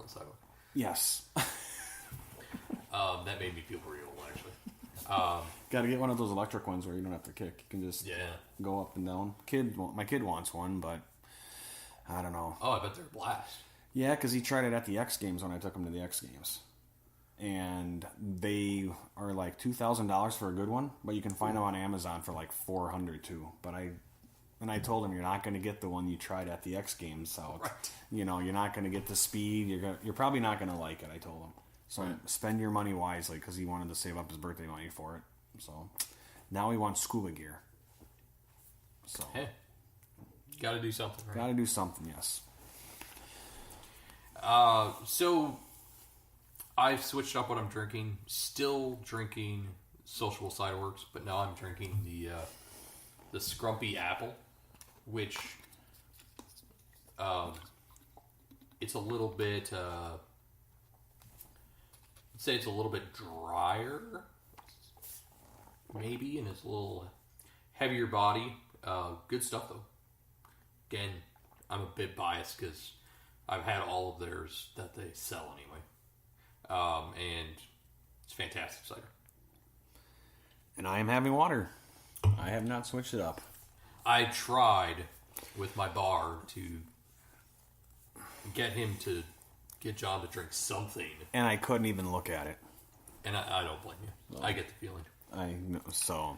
sidewalk. Yes. That made me feel real, actually. Got to get one of those electric ones where you don't have to kick. You can just go up and down. My kid wants one, but I don't know. Oh, I bet they're a blast. Yeah, because he tried it at the X Games when I took him to the X Games. And they are like $2,000 for a good one, but you can find them on Amazon for like $400 too. But I told him, you're not going to get the one you tried at the X Games out. Right. You know, you're not going to get the speed. You're probably not going to like it, I told him. So spend your money wisely, because he wanted to save up his birthday money for it. So now he wants scuba gear. So hey, got to do something, right? Got to do something, yes. So I've switched up what I'm drinking. Still drinking Sociable Cider Works, but now I'm drinking the Scrumpy Apple, which it's a little bit. I'd say it's a little bit drier, maybe, and it's a little heavier body. Good stuff though. Again, I'm a bit biased because I've had all of theirs that they sell anyway. And it's fantastic cider. And I am having water. I have not switched it up. I tried with my bar to get John to drink something. And I couldn't even look at it. And I don't blame you. No. I get the feeling. I know, so.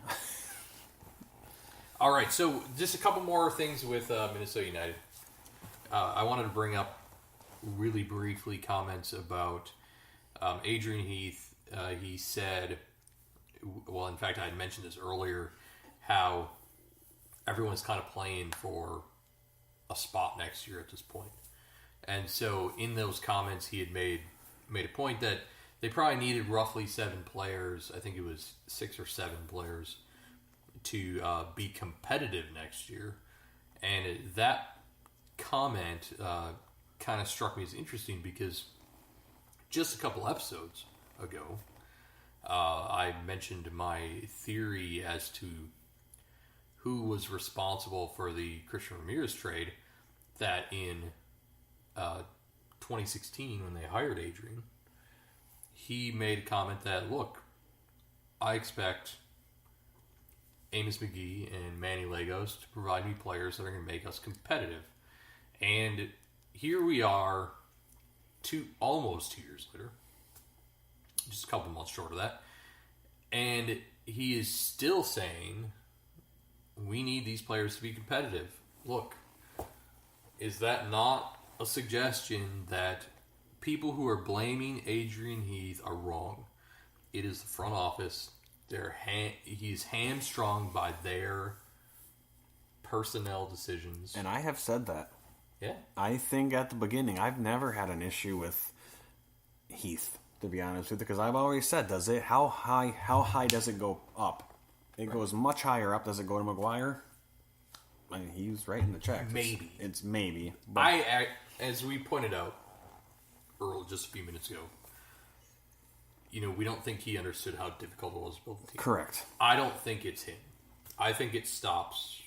All right, so just a couple more things with Minnesota United. I wanted to bring up really briefly comments about Adrian Heath. He said, well, in fact, I had mentioned this earlier, how everyone's kind of playing for a spot next year at this point. And so in those comments, he had made a point that they probably needed roughly 7 players. I think it was 6 or 7 players to be competitive next year. And that comment kind of struck me as interesting because just a couple episodes ago, I mentioned my theory as to who was responsible for the Christian Ramirez trade, that in 2016, when they hired Adrian, he made a comment that, look, I expect Amos McGee and Manny Lagos to provide me players that are going to make us competitive. And here we are, almost 2 years later, just a couple months short of that, and he is still saying we need these players to be competitive. Look, is that not a suggestion that people who are blaming Adrian Heath are wrong? It is the front office. He's hamstrung by their personnel decisions. And I have said that. Yeah. I think at the beginning, I've never had an issue with Heath, to be honest with you, because I've always said, how high does it go up? It goes much higher up. Does it go to McGuire? I mean, he's writing the check. Maybe. It's maybe. But as we pointed out Earl just a few minutes ago, we don't think he understood how difficult it was to build the team. Correct. I don't think it's him. I think it stops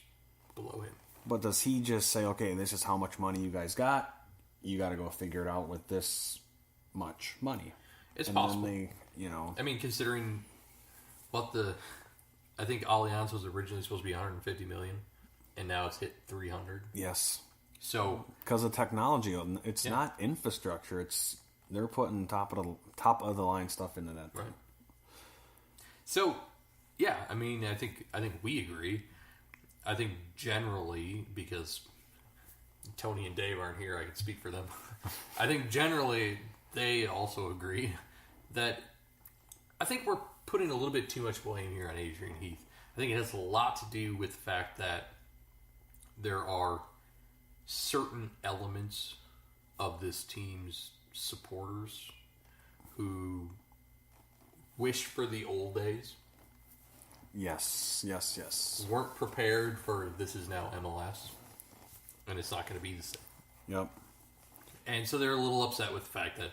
below him. But does he just say, okay, this is how much money you guys got. You got to go figure it out with this much money. It's possible. Then I mean, considering I think Allianz was originally supposed to be $150 million, and now it's hit $300. Yes. So because of technology, it's not infrastructure. They're putting top of the line stuff into that thing. Right. So, yeah, I mean, I think we agree. I think generally, because Tony and Dave aren't here, I can speak for them. I think generally they also agree that I think we're putting a little bit too much blame here on Adrian Heath. I think it has a lot to do with the fact that there are certain elements of this team's supporters who wish for the old days. Yes. Weren't prepared for this is now MLS, and it's not going to be the same. Yep. And so they're a little upset with the fact that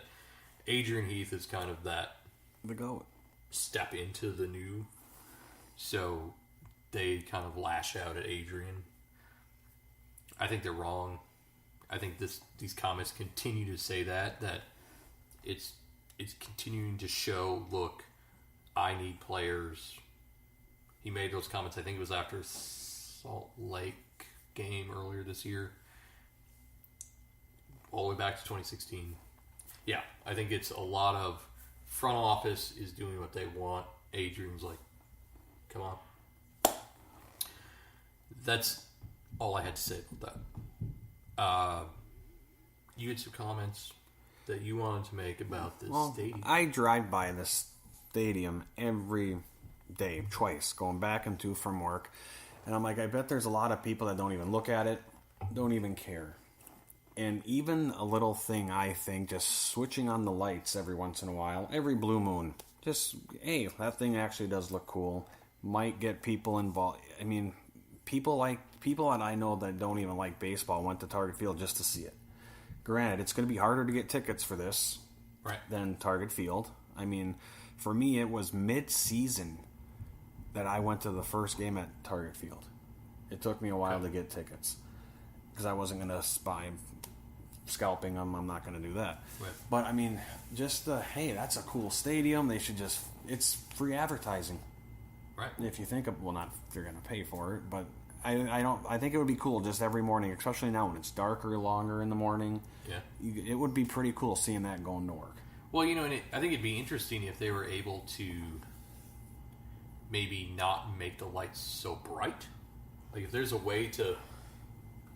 Adrian Heath is kind of that the goat step into the new. So they kind of lash out at Adrian. I think they're wrong. I think these comments continue to say that it's continuing to show, look, I need players. He made those comments, I think it was after Salt Lake game earlier this year. All the way back to 2016. Yeah, I think it's a lot of front office is doing what they want. Adrian's like, come on. That's all I had to say about that. You had some comments that you wanted to make about this stadium. I drive by this stadium every day, twice, going back and to from work. And I'm like, I bet there's a lot of people that don't even look at it, don't even care. And even a little thing, I think, just switching on the lights every once in a while, every blue moon, just, hey, that thing actually does look cool, might get people involved. I mean, people that I know that don't even like baseball went to Target Field just to see it. Granted, it's going to be harder to get tickets for this than Target Field. I mean, for me, it was mid-season that I went to the first game at Target Field. It took me a while to get tickets because I wasn't going to spy scalping them. I'm not going to do that. Right. But, I mean, just hey, that's a cool stadium. They should just, it's free advertising. Right. If you think of, well, not if you're going to pay for it, but I think it would be cool just every morning, especially now when it's darker, longer in the morning. Yeah. It would be pretty cool seeing that going to work. Well, you know, and I think it'd be interesting if they were able to maybe not make the lights so bright. Like if there's a way to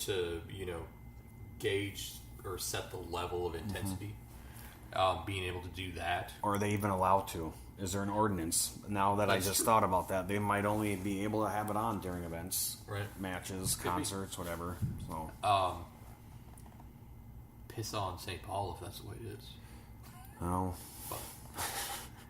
you know, gauge or set the level of intensity, being able to do that. Or are they even allowed to? Is there an ordinance? Now that I just thought about that, they might only be able to have it on during events, matches, concerts, whatever. So, piss on St. Paul if that's the way it is. No. But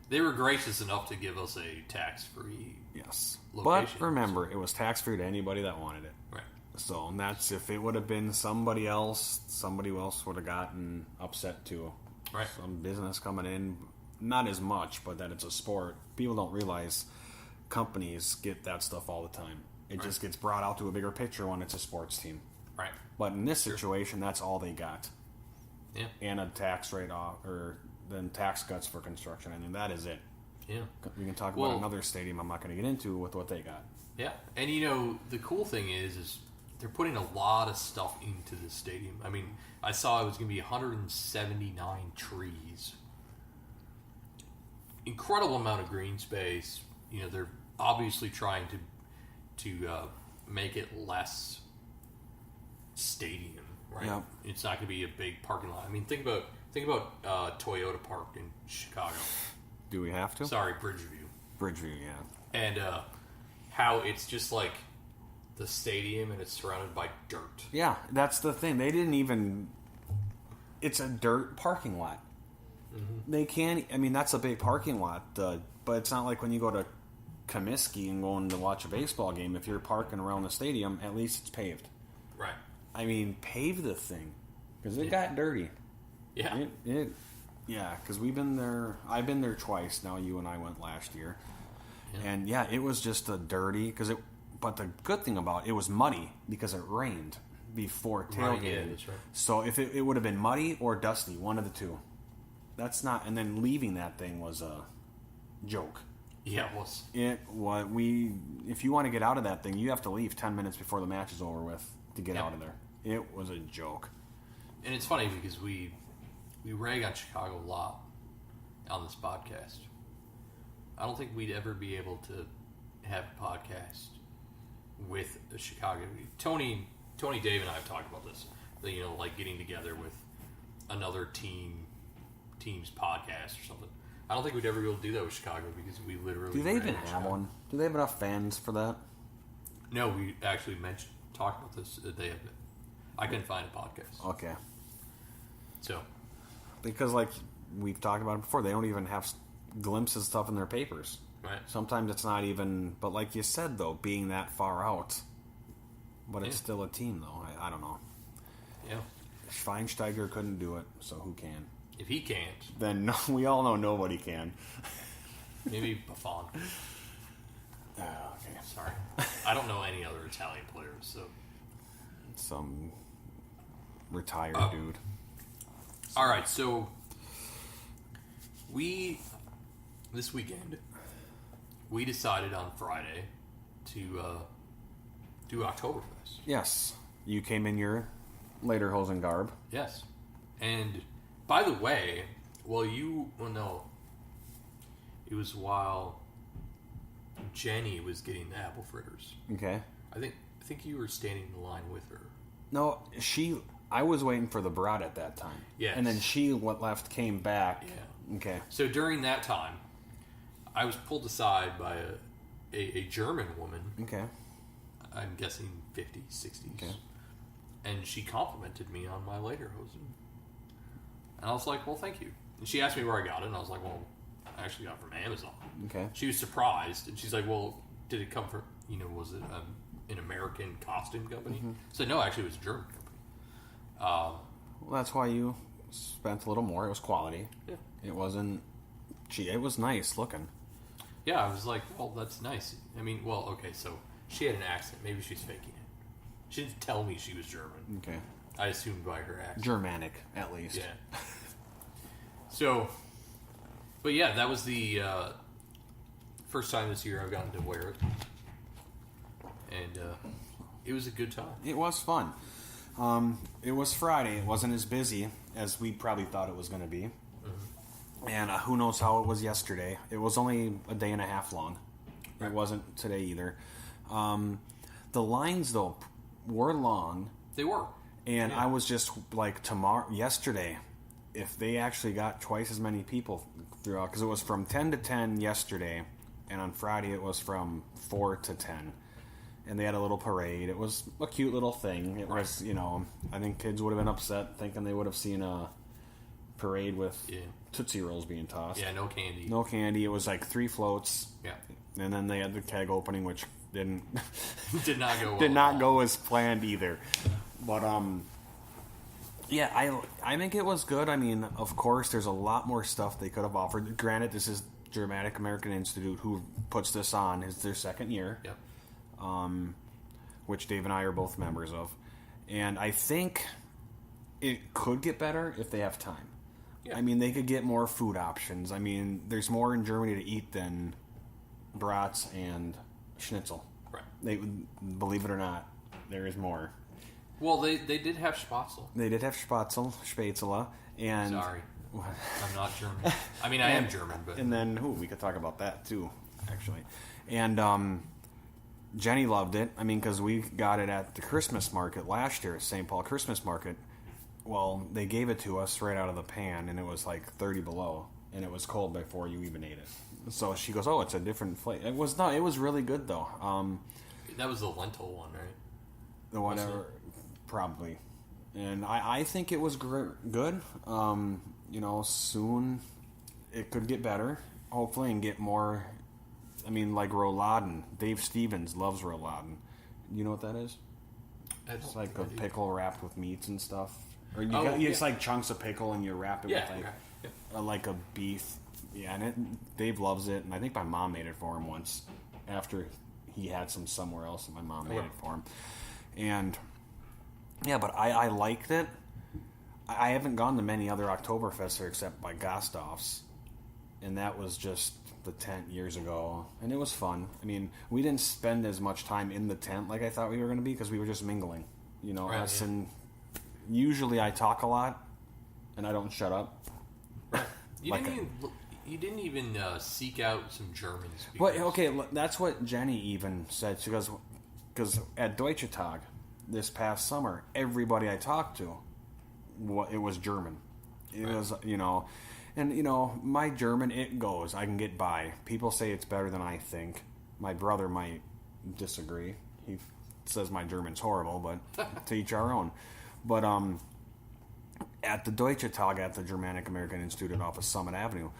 they were gracious enough to give us a tax-free location. But remember, it was tax-free to anybody that wanted it. Right. So, and that's if it would have been somebody else would have gotten upset too. Right. Some business coming in. Not as much, but that it's a sport. People don't realize companies get that stuff all the time. It just gets brought out to a bigger picture when it's a sports team. Right. But in this situation, that's all they got. Yeah. And a tax rate off, or then tax cuts for construction. I mean, that is it. Yeah. We can talk about another stadium I'm not going to get into with what they got. Yeah. And, you know, the cool thing is they're putting a lot of stuff into this stadium. I mean, I saw it was going to be 179 trees. Incredible amount of green space. You know, they're obviously trying to make it less stadium, right? Yep. It's not going to be a big parking lot. I mean, think about Toyota Park in Chicago. Do we have to? Sorry, Bridgeview. Bridgeview, yeah. And how it's just like the stadium and it's surrounded by dirt. Yeah, that's the thing. They didn't even. It's a dirt parking lot. Mm-hmm. They can't. I mean, that's a big parking lot, but it's not like when you go to Comiskey and going to watch a baseball game. If you're parking around the stadium, at least it's paved. Right. I mean, pave the thing because it got dirty. Yeah. Yeah, because we've been there. I've been there twice now. You and I went last year, and it was just a dirty because it. But the good thing about it was muddy because it rained before tailgating. Right, yeah, that's right. So if it would have been muddy or dusty, one of the two. That's not, and then leaving that thing was a joke. Yeah, it was. If you want to get out of that thing, you have to leave 10 minutes before the match is over with to get out of there. It was a joke. And it's funny because we rag on Chicago a lot on this podcast. I don't think we'd ever be able to have a podcast with the Chicago. Tony, Dave, and I have talked about this. You know, like getting together with another team's podcast or something. I don't think we'd ever be able to do that with Chicago because we literally. Do they even have one? Do they have enough fans for that? No, we actually talked about this. They have. I couldn't find a podcast. Okay. So. Because, like we've talked about it before, they don't even have glimpses of stuff in their papers. Right. Sometimes it's not even. But like you said, though, being that far out, but it's still a team, though. I don't know. Yeah. Schweinsteiger couldn't do it, so who can? If he can't, then we all know nobody can. Maybe Buffon. Okay. Sorry. I don't know any other Italian players, so. Some retired dude. All right, so This weekend, we decided on Friday to do Oktoberfest. Yes. You came in your lederhosen garb. Yes. And, by the way, no. It was while Jenny was getting the apple fritters. Okay. I think you were standing in the line with her. No, I was waiting for the brat at that time. Yes. And then she left, came back. Yeah. Okay. So during that time, I was pulled aside by a German woman. Okay. I'm guessing 50s, 60s. Okay. And she complimented me on my lederhosen. And I was like, well, thank you. And she asked me where I got it, and I was like, well, I actually got it from Amazon. Okay. She was surprised, and she's like, well, did it come from, was it an American costume company? Mm-hmm. So no, actually it was a German company. Well, that's why you spent a little more. It was quality. Yeah. It wasn't... it was nice looking. Yeah, I was like, well, that's nice. I mean, well, okay, so she had an accent. Maybe she's faking it. She didn't tell me she was German. Okay. I assumed by her accent. Germanic, at least. Yeah. So, but yeah, that was the first time this year I've gotten to wear it. And it was a good time. It was fun. It was Friday. It wasn't as busy as we probably thought it was going to be. Mm-hmm. And who knows how it was yesterday. It was only a day and a half long. Right. It wasn't today either. The lines, though, were long. They were. And yeah. I was just like, yesterday, if they actually got twice as many people throughout, because it was from 10 to 10 yesterday, and on Friday it was from 4 to 10. And they had a little parade. It was a cute little thing. It was, I think kids would have been upset thinking they would have seen a parade with Tootsie Rolls being tossed. Yeah, no candy. No candy. It was like 3 floats. Yeah. And then they had the keg opening, which did not go well. Did not go as planned either. But, yeah, I think it was good. I mean, of course, there's a lot more stuff they could have offered. Granted, this is Germanic American Institute, who puts this on. It's their second year. Yep. Which Dave and I are both members of. And I think it could get better if they have time. Yeah. I mean, they could get more food options. I mean, there's more in Germany to eat than brats and schnitzel. Right. They, believe it or not, there is more. Well, they did have Spatzel. They did have Spätzle, and... Sorry. I'm not German. I mean, I am German, but... And then, we could talk about that, too, actually. And, Jenny loved it. I mean, because we got it at the Christmas market last year, St. Paul Christmas market. Well, they gave it to us right out of the pan, and it was like 30 below, and it was cold before you even ate it. So she goes, "Oh, it's a different flavor." It was really good though. That was the lentil one, right? The whatever, probably. And I think it was good. Soon it could get better, hopefully, and get more. I mean, like rouladen. Dave Stevens loves rouladen. You know what that is? It's like a pickle wrapped with meats and stuff. Or it's like chunks of pickle and you wrap it with like a beef. Yeah, and Dave loves it. And I think my mom made it for him once after he had some somewhere else, and my mom made it for him. And yeah, but I liked it. I haven't gone to many other Oktoberfests except by Gosthoff's, and that was just the tent years ago, and it was fun. I mean, we didn't spend as much time in the tent like I thought we were going to be, because we were just mingling, us. Yeah. And usually I talk a lot, and I don't shut up. Right. You didn't even seek out some Germans. But okay, that's what Jenny even said. She goes, because at Deutsche Tag this past summer, everybody I talked to, it was German. It was, And, my German, it goes. I can get by. People say it's better than I think. My brother might disagree. He says my German's horrible, but to each our own. But at the Deutsche Tag at the Germanic American Institute off of Summit Avenue,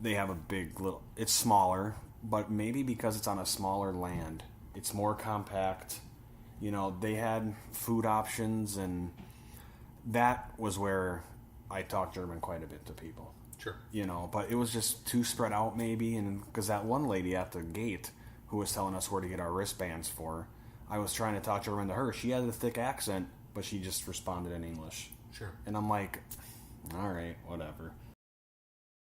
they have a big little... It's smaller, but maybe because it's on a smaller land, it's more compact. They had food options, and that was where... I talk German quite a bit to people. Sure. But it was just too spread out maybe, and because that one lady at the gate who was telling us where to get our wristbands for, I was trying to talk German to her. She had a thick accent, but she just responded in English. Sure. And I'm like, all right, whatever.